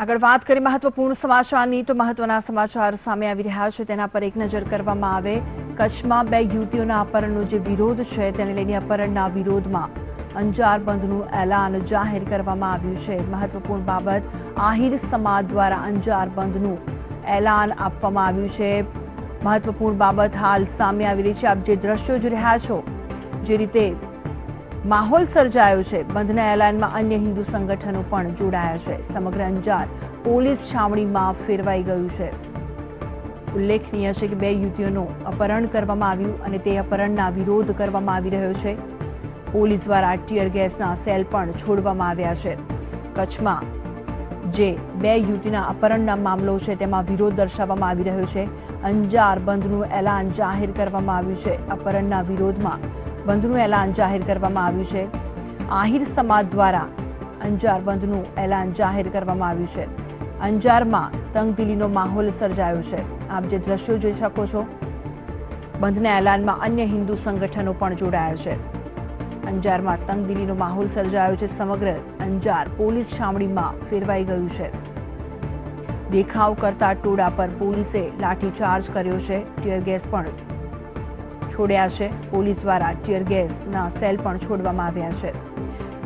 આગળ વાત કરી મહત્વપૂર્ણ સમાચારની તો મહત્વના સમાચાર સામે આવી રહ્યા છે તેના પર એક નજર કરવામાં આવે। કચ્છમાં બે યુવતીઓના અપહરણનો જે વિરોધ છે તેને લઈને અપહરણના વિરોધમાં અંજાર બંધનું એલાન જાહેર કરવામાં આવ્યું છે। મહત્વપૂર્ણ બાબત આહિર સમાજ દ્વારા અંજાર બંધનું એલાન આપવામાં આવ્યું છે। મહત્વપૂર્ણ બાબત હાલ સામે આવી રહી છે। આપ જે દ્રશ્યો જોઈ રહ્યા છો, જે રીતે માહોલ સર્જાયો છે, બંધના એલાનમાં અન્ય હિન્દુ સંગઠનો પણ જોડાયા છે। સમગ્ર અંજાર પોલીસ છાવણીમાં ફેરવાઈ ગયું છે। ઉલ્લેખનીય છે કે બે યુવતીઓનું અપહરણ કરવામાં આવ્યું અને તે અપહરણના વિરોધ કરવામાં આવી રહ્યો છે। પોલીસ દ્વારા ટીયર ગેસના સેલ પણ છોડવામાં આવ્યા છે। કચ્છમાં જે બે યુવતીના અપહરણના મામલો છે તેમાં વિરોધ દર્શાવવામાં આવી રહ્યો છે। અંજાર બંધનું એલાન જાહેર કરવામાં આવ્યું છે। અપહરણના વિરોધમાં બંધનું એલાન જાહેર કરવામાં આવ્યું છે। આહિર સમાજ દ્વારા અંજાર બંધનું એલાન જાહેર કરવામાં આવ્યું છે। અંજારમાં તંગદિલીનો માહોલ સર્જાયો છે। આપ જે દ્રશ્યો જોઈ શકો છો, બંધના એલાનમાં અન્ય હિન્દુ સંગઠનો પણ જોડાયા છે। અંજારમાં તંગદિલીનો માહોલ સર્જાયો છે। સમગ્ર અંજાર પોલીસ છાવણીમાં ફેરવાઈ ગયું છે। દેખાવ કરતા ટોળા પર પોલીસે લાઠીચાર્જ કર્યો છે। ટીયર ગેસ પણ છોડ્યા છે। પોલીસ દ્વારા ટીયર ગેસના સેલ પણ છોડવામાં આવ્યા છે।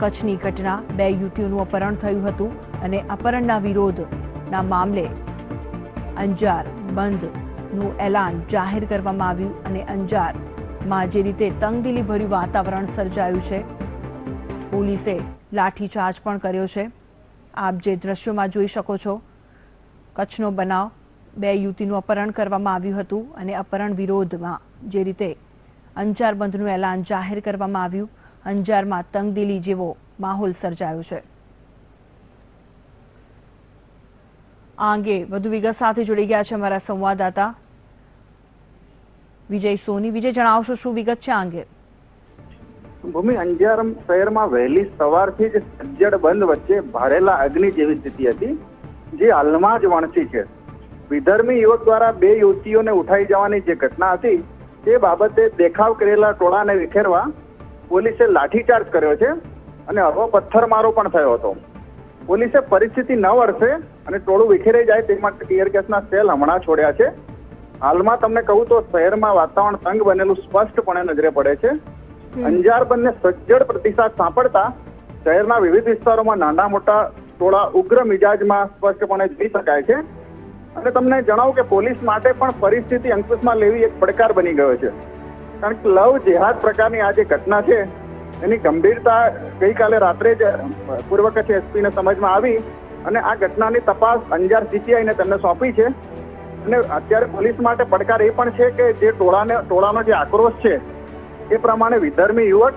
કચ્છની ઘટના, બે યુવતીઓનું અપહરણ થયું હતું અને અપહરણના વિરોધના મામલે અંજાર બંધનું એલાન જાહેર કરવામાં આવ્યું અને અંજારમાં જે રીતે તંગદિલી ભર્યું વાતાવરણ સર્જાયું છે, પોલીસે લાઠીચાર્જ પણ કર્યો છે। આપ જે દ્રશ્યોમાં જોઈ શકો છો, કચ્છનો બનાવ, બે યુવતીનું અપહરણ કરવામાં આવ્યું હતું અને અપહરણ વિરોધમાં જે રીતે અંજાર બંધનું એલાન જાહેર કરવામાં આવ્યું, અંજારમાં તંગદિલી જેવો માહોલ સર્જાયો છે। આ અંગે વધુ વિગત સાથે જોડી ગયા છે અમારા સંવાદદાતા વિજય સોની। વિજય, જણાવશો શું વિગત છે આ અંગે? ભૂમિ, અંજાર શહેરમાં વહેલી સવારથી જ સજ્જડ બંધ વચ્ચે ભારેલા અગ્નિ જેવી સ્થિતિ હતી, જે હાલમાં જ વણસી છે। વિધર્મી યુવક દ્વારા બે યુવતીઓને ઉઠાઈ જવાની જે ઘટના હતી તે બાબતે દેખાવ કરેલા ટોળાને વિખેરવા પોલીસે લાઠીચાર્જ કર્યો છે અને હળવો પથ્થરમારો પણ થયો હતો। પોલીસે પરિસ્થિતિ ન વરસે અને ટોળું વિખેરાઈ જાય તે માટે ટીયર ગેસના સેલ હમણાં છોડ્યા છે। હાલમાં તમને કહું તો શહેરમાં વાતાવરણ તંગ બનેલું સ્પષ્ટપણે નજરે પડે છે। અંજાર બંધને સજ્જડ પ્રતિસાદ સાંપડતા શહેરના વિવિધ વિસ્તારોમાં નાના મોટા ટોળા ઉગ્ર મિજાજમાં સ્પષ્ટપણે જોઈ શકાય છે। અને તમને જણાવું કે પોલીસ માટે પણ પરિસ્થિતિ અંકુશમાં લેવી એક પડકાર બની ગયો છે, કારણ કે લવ જેહાદ પ્રકારની આ જે ઘટના છે એની ગંભીરતા ગઈકાલે રાત્રે જ પૂર્વ કચ્છ એસપીને સમજમાં આવી અને આ ઘટનાની તપાસ અંજાર સીસીઆઈને તેમને સોંપી છે। અને અત્યારે પોલીસ માટે પડકાર એ પણ છે કે જે ટોળાનો જે આક્રોશ છે એ પ્રમાણે વિધર્મી યુવક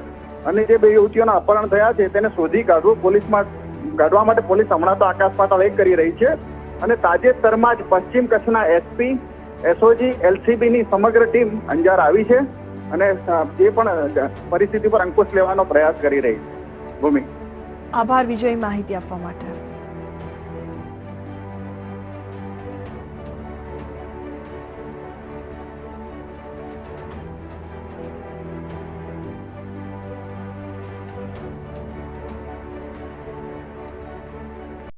અને જે બે યુવતીઓના અપહરણ થયા છે તેને શોધી કાઢવા માટે પોલીસ હમણાં તો આકાશ પાતાળ એક કરી રહી છે। અને તાજેતરમાં જ પશ્ચિમ કચ્છના એસપી, એસઓજી, એલસીબીની સમગ્ર ટીમ અંજાર આવી છે અને એ પણ પરિસ્થિતિ પર અંકુશ લેવાનો પ્રયાસ કરી રહી છે। ભૂમિ, આભાર વિજય, માહિતી આપવા માટે।